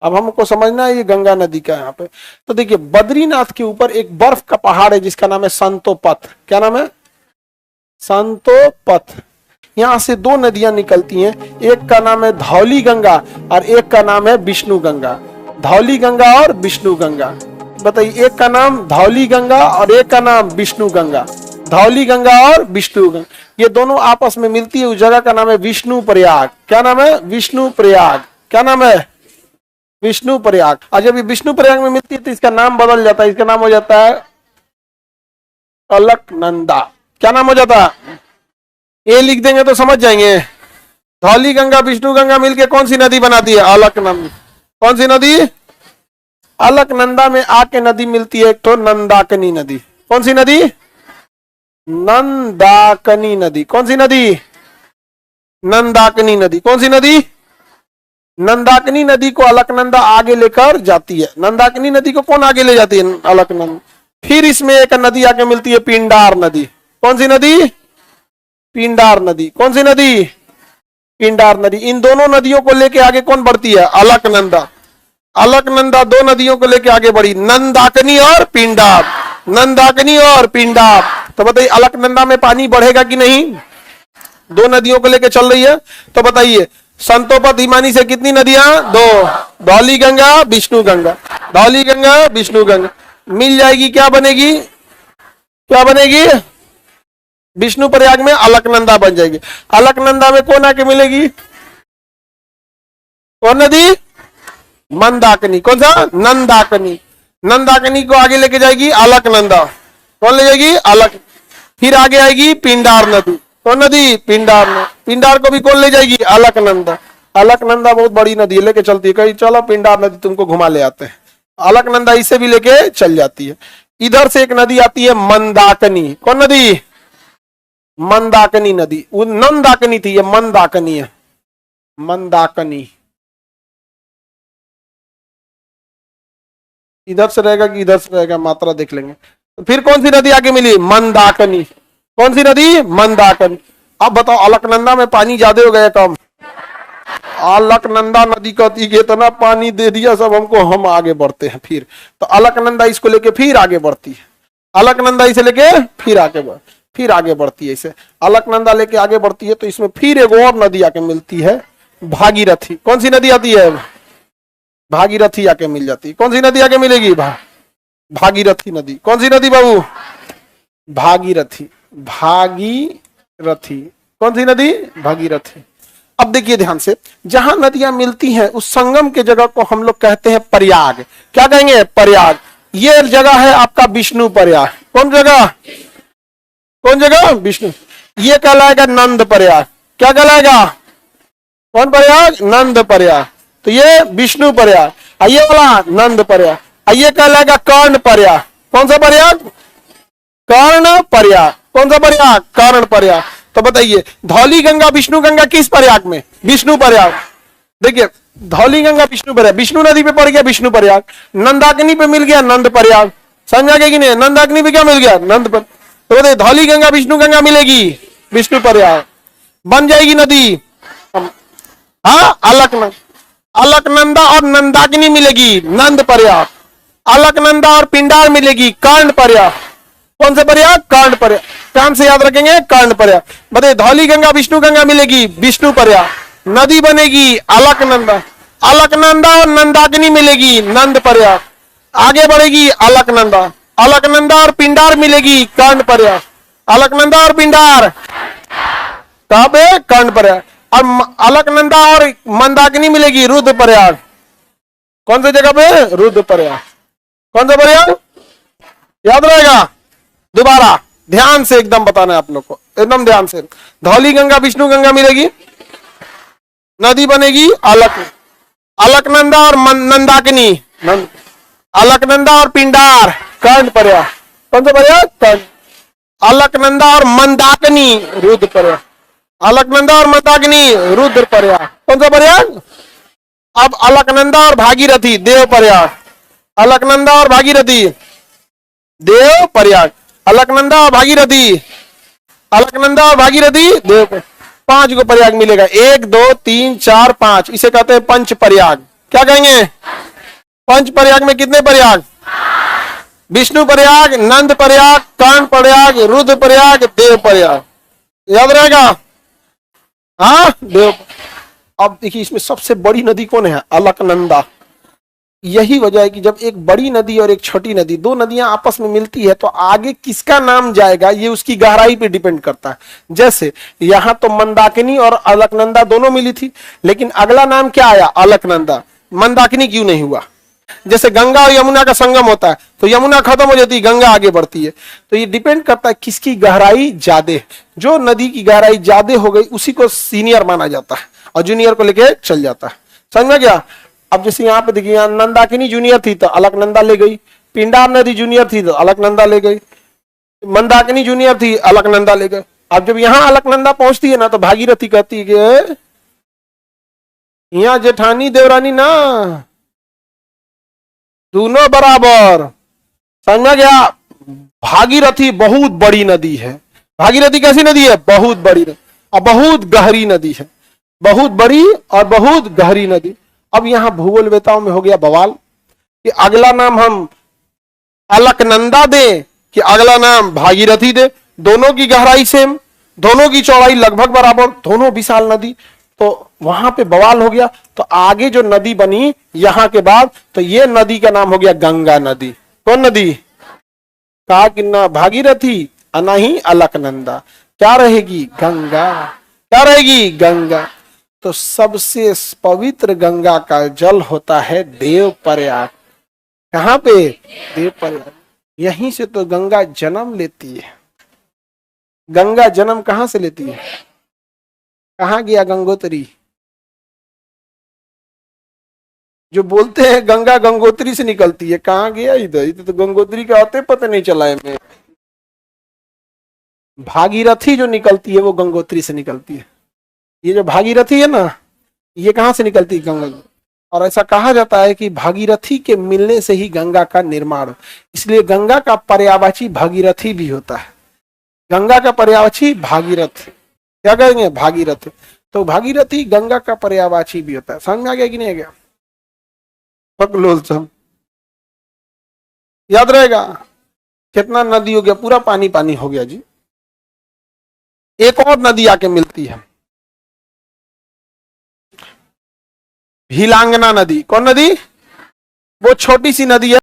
अब हमको समझना है ये गंगा नदी का यहाँ पे। तो देखिए बद्रीनाथ के ऊपर एक बर्फ का पहाड़ है जिसका नाम है संतोपथ। क्या नाम है? संतोपथ। यहाँ से दो नदियां निकलती हैं, एक का नाम है धौली गंगा और एक का नाम है विष्णु गंगा। धौली गंगा और विष्णु गंगा, बताइए, एक का नाम धौली गंगा और एक का नाम विष्णु गंगा। धौली गंगा और विष्णु गंगा ये दोनों आपस में मिलती है, उस जगह का नाम है विष्णु प्रयाग। क्या नाम है? विष्णु प्रयाग। क्या नाम है? विष्णु प्रयाग। और जब ये विष्णु प्रयाग में मिलती है तो इसका नाम बदल जाता है, इसका नाम हो जाता है अलकनंदा। क्या नाम हो जाता है? ये लिख देंगे तो समझ जाएंगे। धौली गंगा विष्णु गंगा मिलके कौन सी नदी बनाती है? अलकनंदा। कौन सी नदी? अलकनंदा में आके नदी मिलती है एक तो नंदाकनी नदी। कौन सी नदी? नंदाकनी नदी। कौन सी नदी? नंदाकनी नदी। कौन सी नदी? नंदाकनी नदी को अलकनंदा आगे लेकर जाती है। नंदाकनी नदी को कौन आगे ले जाती है? अलकनंदा। फिर इसमें एक नदी आके मिलती है पिंडार नदी। कौन सी नदी? पिंडार नदी। कौन सी नदी? पिंडार नदी। इन दोनों नदियों को लेके आगे कौन बढ़ती है? अलकनंदा। अलकनंदा दो नदियों को लेके आगे बढ़ी, नंदाकनी और पिंडार। नंदाकनी और पिंडार। तो बताइए अलकनंदा में पानी बढ़ेगा कि नहीं? दो नदियों को लेके चल रही है। तो बताइए संतोपथ हिमानी से कितनी नदियां? दो। धौली गंगा विष्णु गंगा। धौली गंगा विष्णु गंगा मिल जाएगी, क्या बनेगी? क्या बनेगी? विष्णु प्रयाग में अलकनंदा बन जाएगी। अलकनंदा में कौन आके मिलेगी? कौन नदी? मंदाकिनी। कौन सा? नंदाकिनी। नंदाकिनी को आगे लेके जाएगी अलकनंदा। कौन ले जाएगी? अलक। फिर आगे आएगी पिंडार नदी। कौन नदी? पिंडार नदी। पिंडार को भी कौन ले जाएगी? अलकनंदा। अलकनंदा बहुत बड़ी नदी है, लेके चलती है, कहीं चलो पिंडार नदी तुमको घुमा ले आते हैं। अलकनंदा इसे भी लेके चल जाती है। इधर से एक नदी आती है मंदाकिनी। कौन नदी? मंदाकिनी नदी। वो नंदाकिनी थी, ये मंदाकिनी है। मंदाकिनी इधर से रहेगा कि इधर से रहेगा, मात्रा देख लेंगे। फिर कौन सी नदी आगे मिली? मंदाकिनी। कौन सी नदी? मंदाकिनी। अब बताओ अलकनंदा में पानी ज्यादा हो गया कम? अलकनंदा नदी का इतना पानी दे दिया सब हमको, हम आगे बढ़ते हैं। फिर तो अलकनंदा इसको लेके फिर आगे बढ़ती है। अलकनंदा इसे लेके फिर आगे बढ़ती है। इसे अलकनंदा लेके आगे बढ़ती है तो इसमें फिर एक और नदी आके मिलती है, भागीरथी। कौन सी नदी आती है? भागीरथी आके मिल जाती है। कौन सी नदी आके मिलेगी? भागीरथी नदी। कौन सी नदी बाबू? भागीरथी। भागीरथी। कौन सी नदी? भागीरथी। अब देखिए ध्यान से, जहां नदियां मिलती हैं उस संगम के जगह को हम लोग कहते हैं प्रयाग। क्या कहेंगे? प्रयाग। ये जगह है आपका विष्णु प्रयाग। कौन जगह? कौन जगह? विष्णु। ये कहलाएगा नंद प्रयाग। क्या कहलाएगा? कौन प्रयाग? नंद प्रयाग। तो ये विष्णु प्रयाग, ये वाला नंद प्रयाग। ये कहलाएगा कर्ण प्रयाग। कौन सा प्रयाग? कर्ण प्रयाग। कौन सा प्रयाग? कर्ण प्रयाग। तो बताइए धौली गंगा विष्णु गंगा किस प्रयाग में? विष्णु प्रयाग। देखिए धौली गंगा विष्णु प्रयाग, विष्णु नदी पे पड़ गया विष्णु प्रयाग। नंदाकिनी पे मिल गया नंद प्रयाग। समझा गया कि नहीं? नंदाकिनी पे क्या मिल गया? नंद पर। तो बताइए धौली गंगा विष्णु गंगा मिलेगी विष्णु प्रयाग, बन जाएगी नदी। हाँ अलकनंदा। अलकनंदा और नंदाकिनी मिलेगी नंद प्रयाग। अलकनंदा और पिंडार मिलेगी कर्ण प्रयाग। कौन से प्रयाग? कर्ण प्रयाग। काम से याद रखेंगे, कर्ण प्रयाग। बताइए धौली गंगा विष्णु गंगा मिलेगी विष्णु प्रयाग, नदी बनेगी अलकनंदा। अलकनंदा और नंदाकिनी मिलेगी नंद प्रयाग, आगे बढ़ेगी अलकनंदा। अलकनंदा और पिंडार मिलेगी कर्ण प्रयाग। अलकनंदा और पिंडार कहां पे? कर्ण प्रयाग। और अलकनंदा और मंदाकिनी मिलेगी रुद्र प्रयाग। कौन सी जगह पे? रुद्र प्रयाग। कौन सा प्रयाग? याद रहेगा? दोबारा ध्यान से एकदम बताना है आप लोग को, एकदम ध्यान से। धौली गंगा विष्णु गंगा मिलेगी, नदी बनेगी अलकनंदा और नंदाकिनी। अलकनंदा और पिंडार कर्ण प्रयाग। कौन सा प्रयाग? कर्ण। अलकनंदा और मंदाकिनी रुद्र प्रयाग। अलकनंदा और मंदाकिनी रुद्र प्रयाग। कौन सा प्रयाग? अब अलकनंदा और भागीरथी देव प्रयाग। अलकनंदा और भागीरथी देव प्रयाग। अलकनंदा और भागीरथी, अलकनंदा और भागीरथी देव। 5 को प्रयाग मिलेगा, 1 2 3 4 5, इसे कहते हैं पंच प्रयाग। क्या कहेंगे? पंच प्रयाग में कितने प्रयाग? विष्णु प्रयाग, नंद प्रयाग, कर्ण प्रयाग, रुद्र प्रयाग, देव प्रयाग। याद रहेगा? हाँ, देव। अब देखिए इसमें सबसे बड़ी नदी कौन है? अलकनंदा। यही वजह है कि जब एक बड़ी नदी और एक छोटी नदी, दो नदियां आपस में मिलती है तो आगे किसका नाम जाएगा ये उसकी गहराई पे डिपेंड करता है। जैसे यहां तो मंदाकिनी और अलकनंदा दोनों मिली थी, लेकिन अगला नाम क्या आया? अलकनंदा। मंदाकिनी क्यों नहीं हुआ? जैसे गंगा और यमुना का संगम होता है तो यमुना खत्म हो जाती है, गंगा आगे बढ़ती है। तो ये डिपेंड करता है किसकी गहराई ज्यादा है। जो नदी की गहराई ज्यादा हो गई उसी को सीनियर माना जाता है और जूनियर को लेके चल जाता है। समझ में गया? अब जैसे यहाँ पे देखिए, यहाँ नंदाकिनी जूनियर थी तो अलकनंदा ले गई, पिंडार नदी जूनियर थी तो अलकनंदा ले गई, मंदाकिनी जूनियर थी अलकनंदा ले गए। अब जब यहाँ अलकनंदा पहुंचती है ना तो भागीरथी कहती है कि यहाँ जेठानी देवरानी ना, दोनों बराबर। समझ में गया? भागीरथी बहुत बड़ी नदी है। भागीरथी कैसी नदी है? बहुत बड़ी और बहुत गहरी नदी है। बहुत बड़ी और बहुत गहरी नदी। अब यहां भूगोल वेताओं में हो गया बवाल कि अगला नाम हम अलकनंदा दे कि अगला नाम भागीरथी दे। दोनों की गहराई सेम, दोनों की चौड़ाई लगभग बराबर, दोनों विशाल नदी। तो वहां पे बवाल हो गया। तो आगे जो नदी बनी यहां के बाद, तो ये नदी का नाम हो गया गंगा नदी। कौन नदी? कहा कि ना भागीरथी और ना ही अलकनंदा, क्या रहेगी? गंगा। क्या रहेगी? गंगा। तो सबसे पवित्र गंगा का जल होता है देव प्रयाग। कहां पे? देव प्रयाग। यहीं से तो गंगा जन्म लेती है। गंगा जन्म कहां से लेती है? कहां गया गंगोत्री? जो बोलते हैं गंगा गंगोत्री से निकलती है, कहां गया? इधर तो गंगोत्री का आते पता नहीं चला है मैं। भागीरथी जो निकलती है वो गंगोत्री से निकलती है। ये जो भागीरथी है ना, ये कहां से निकलती है? गंगा। और ऐसा कहा जाता है कि भागीरथी के मिलने से ही गंगा का निर्माण, इसलिए गंगा का पर्यायवाची भागीरथी भी होता है। गंगा का पर्यायवाची भागीरथ। क्या कहेंगे? भागीरथ। तो भागीरथी गंगा का पर्यायवाची भी होता है। समझ में आ गया कि नहीं आ गया? पकलोल सब याद रहेगा? कितना नदी हो गया? पूरा पानी पानी हो गया जी। एक और नदी आके मिलती है, भीलांगना नदी। कौन नदी? वो छोटी सी नदी है।